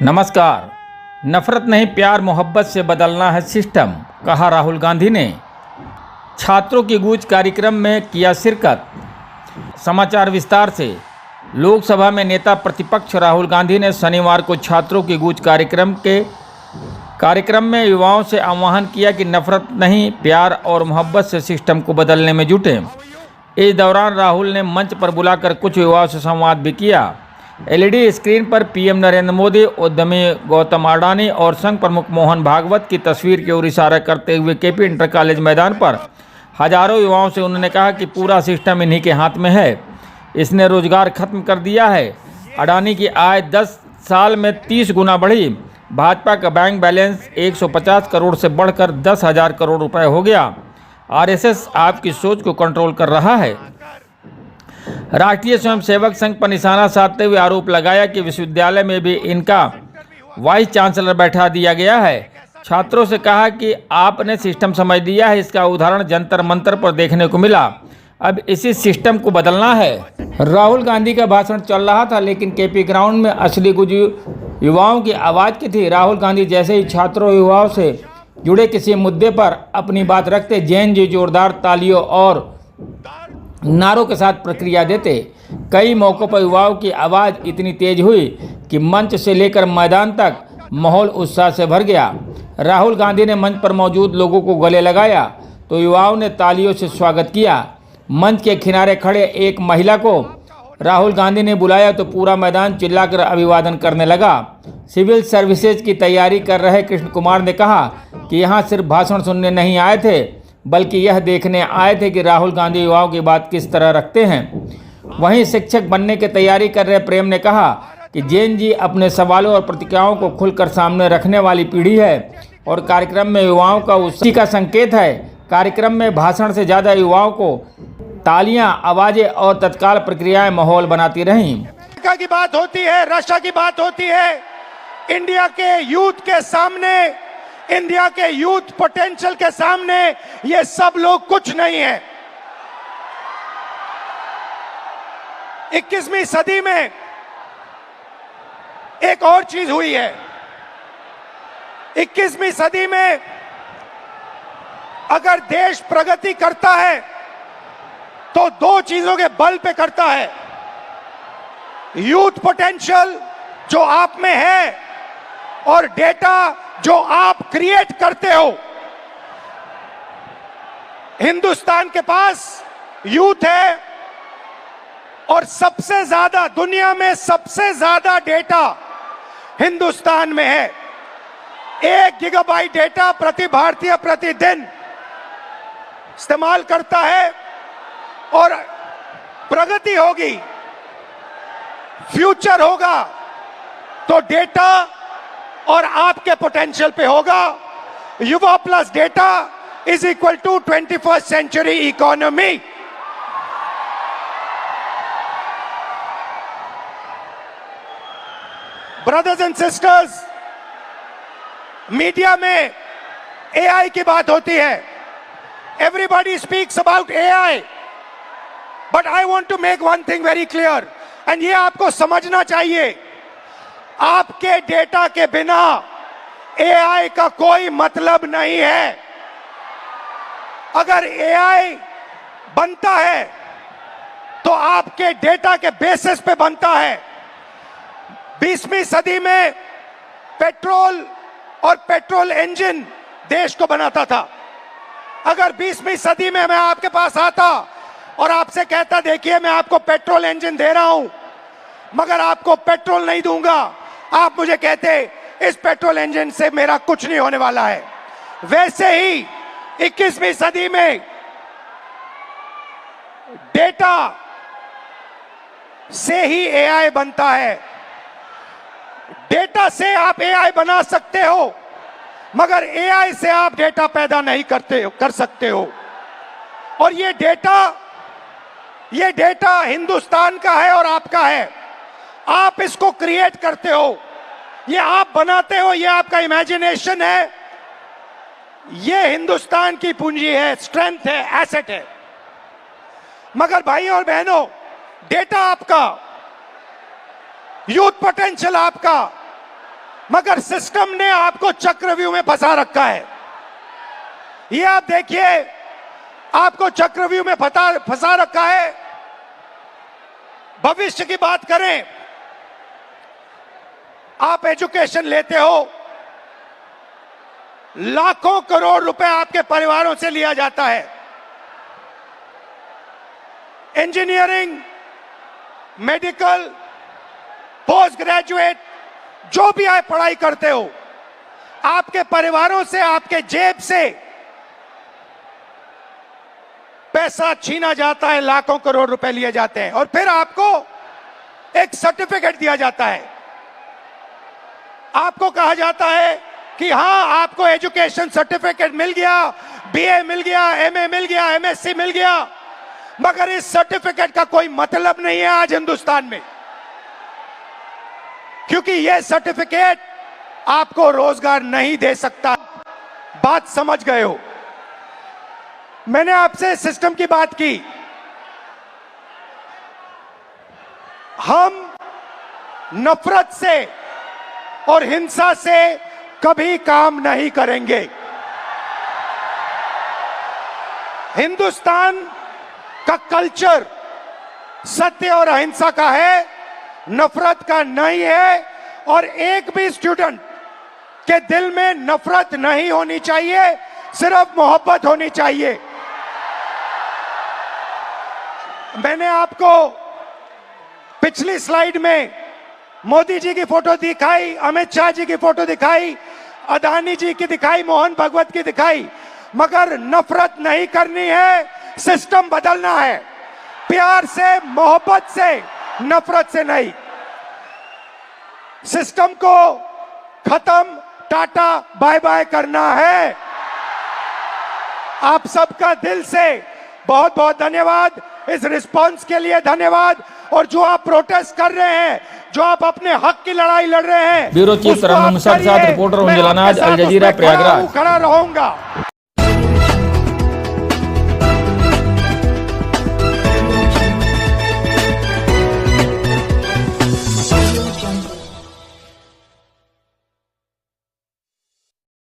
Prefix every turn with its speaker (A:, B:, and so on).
A: नमस्कार। नफरत नहीं प्यार मोहब्बत से बदलना है सिस्टम, कहा राहुल गांधी ने। छात्रों की गूंज कार्यक्रम में किया शिरकत। समाचार विस्तार से। लोकसभा में नेता प्रतिपक्ष राहुल गांधी ने शनिवार को छात्रों की गूंज कार्यक्रम में युवाओं से आह्वान किया कि नफरत नहीं प्यार और मोहब्बत से सिस्टम को बदलने में जुटें। इस दौरान राहुल ने मंच पर बुलाकर कुछ युवाओं से संवाद भी किया। एलईडी स्क्रीन पर पीएम नरेंद्र मोदी, उद्यमी गौतम अडानी और संघ प्रमुख मोहन भागवत की तस्वीर की ओर इशारा करते हुए केपी इंटर कॉलेज मैदान पर हजारों युवाओं से उन्होंने कहा कि पूरा सिस्टम इन्हीं के हाथ में है। इसने रोजगार खत्म कर दिया है। अडानी की आय 10 साल में 30 गुना बढ़ी। भाजपा का बैंक बैलेंस 150 करोड़ से बढ़कर 10,000 करोड़ रुपए हो गया। आरएसएस आपकी सोच को कंट्रोल कर रहा है। राष्ट्रीय स्वयंसेवक संघ पर निशाना साधते हुए आरोप लगाया कि विश्वविद्यालय में भी इनका वाइस चांसलर बैठा दिया गया है। छात्रों से कहा कि आपने सिस्टम समझ लिया है, इसका उदाहरण जंतर मंतर पर देखने को मिला। अब इसी सिस्टम को बदलना है। राहुल गांधी का भाषण चल रहा था, लेकिन केपी ग्राउंड में असली गूंज युवाओं की आवाज़ की थी। राहुल गांधी जैसे ही छात्रों युवाओं से जुड़े किसी मुद्दे पर अपनी बात रखते, जैन जी जोरदार तालियों और नारों के साथ प्रतिक्रिया देते। कई मौक़ों पर युवाओं की आवाज़ इतनी तेज हुई कि मंच से लेकर मैदान तक माहौल उत्साह से भर गया। राहुल गांधी ने मंच पर मौजूद लोगों को गले लगाया तो युवाओं ने तालियों से स्वागत किया। मंच के किनारे खड़े एक महिला को राहुल गांधी ने बुलाया तो पूरा मैदान चिल्लाकर अभिवादन करने लगा। सिविल सर्विसेज की तैयारी कर रहे कृष्ण कुमार ने कहा कि यहाँ सिर्फ भाषण सुनने नहीं आए थे, बल्कि यह देखने आए थे कि राहुल गांधी युवाओं की बात किस तरह रखते हैं। वहीं शिक्षक बनने की तैयारी कर रहे प्रेम ने कहा कि जैन जी अपने सवालों और प्रतिक्रियाओं को खुलकर सामने रखने वाली पीढ़ी है और कार्यक्रम में युवाओं का उसी का संकेत है। कार्यक्रम में भाषण से ज़्यादा युवाओं को तालियां, आवाज़ें और तत्काल प्रक्रियाएं माहौल बनाती रहीं।
B: अमेरिका की बात होती है, रशिया की बात होती है, इंडिया के यूथ के सामने, इंडिया के यूथ पोटेंशियल के सामने ये सब लोग कुछ नहीं है। 21वीं सदी में एक और चीज हुई है। 21वीं सदी में अगर देश प्रगति करता है तो दो चीजों के बल पे करता है। यूथ पोटेंशियल जो आप में है और डेटा जो आप क्रिएट करते हो। हिंदुस्तान के पास यूथ है और सबसे ज्यादा दुनिया में सबसे ज्यादा डेटा हिंदुस्तान में है। 1 गीगाबाइट डेटा प्रति भारतीय प्रतिदिन इस्तेमाल करता है और प्रगति होगी, फ्यूचर होगा तो डेटा और आपके पोटेंशियल पे होगा। युवा plus data is equal to 21st century economy. Brothers and sisters, media में एआई की बात होती है। Everybody speaks about AI, but I want to make one thing very clear, and ये आपको समझना चाहिए। आपके डेटा के बिना एआई का कोई मतलब नहीं है। अगर एआई बनता है तो आपके डेटा के बेसिस पे बनता है। 20वीं सदी में पेट्रोल और पेट्रोल इंजन देश को बनाता था। अगर 20वीं सदी में मैं आपके पास आता और आपसे कहता, देखिए मैं आपको पेट्रोल इंजन दे रहा हूं मगर आपको पेट्रोल नहीं दूंगा, आप मुझे कहते इस पेट्रोल इंजन से मेरा कुछ नहीं होने वाला है। वैसे ही 21वीं सदी में डेटा से ही एआई बनता है। डेटा से आप एआई बना सकते हो मगर एआई से आप डेटा पैदा नहीं कर सकते हो। और ये डेटा हिंदुस्तान का है और आपका है। आप इसको क्रिएट करते हो, ये आप बनाते हो, ये आपका इमेजिनेशन है, ये हिंदुस्तान की पूंजी है, स्ट्रेंथ है, एसेट है। मगर भाई और बहनों, डेटा आपका, यूथ पोटेंशियल आपका, मगर सिस्टम ने आपको चक्रव्यूह में फंसा रखा है। ये आप देखिए, आपको चक्रव्यूह में फंसा रखा है। भविष्य की बात करें, आप एजुकेशन लेते हो, लाखों करोड़ रुपए आपके परिवारों से लिया जाता है। इंजीनियरिंग, मेडिकल, पोस्ट ग्रेजुएट, जो भी आप पढ़ाई करते हो, आपके परिवारों से, आपके जेब से पैसा छीना जाता है, लाखों करोड़ रुपए लिए जाते हैं और फिर आपको एक सर्टिफिकेट दिया जाता है। आपको कहा जाता है कि हां, आपको एजुकेशन सर्टिफिकेट मिल गया, बीए मिल गया, एमए मिल गया, एमएससी मिल गया, मगर इस सर्टिफिकेट का कोई मतलब नहीं है आज हिंदुस्तान में, क्योंकि यह सर्टिफिकेट आपको रोजगार नहीं दे सकता। बात समझ गए हो? मैंने आपसे सिस्टम की बात की। हम नफरत से और हिंसा से कभी काम नहीं करेंगे। हिंदुस्तान का कल्चर सत्य और अहिंसा का है, नफरत का नहीं है। और एक भी स्टूडेंट के दिल में नफरत नहीं होनी चाहिए, सिर्फ मोहब्बत होनी चाहिए। मैंने आपको पिछली स्लाइड में मोदी जी की फोटो दिखाई, अमित शाह जी की फोटो दिखाई, अदानी जी की दिखाई, मोहन भागवत की दिखाई, मगर नफरत नहीं करनी है, सिस्टम बदलना है। प्यार से, मोहब्बत से, नफरत से नहीं। सिस्टम को खत्म, टाटा बाय बाय करना है। आप सबका दिल से बहुत बहुत धन्यवाद, इस रिस्पांस के लिए धन्यवाद। और जो आप प्रोटेस्ट कर रहे हैं, जो आप अपने हक की लड़ाई लड़ रहे हैं,
A: ब्यूरो चीफ तरन्नुम निसार के साथ रिपोर्टर उंजला नाज, अल जजीरा, प्रयागराज।
B: खड़ा रहूंगा।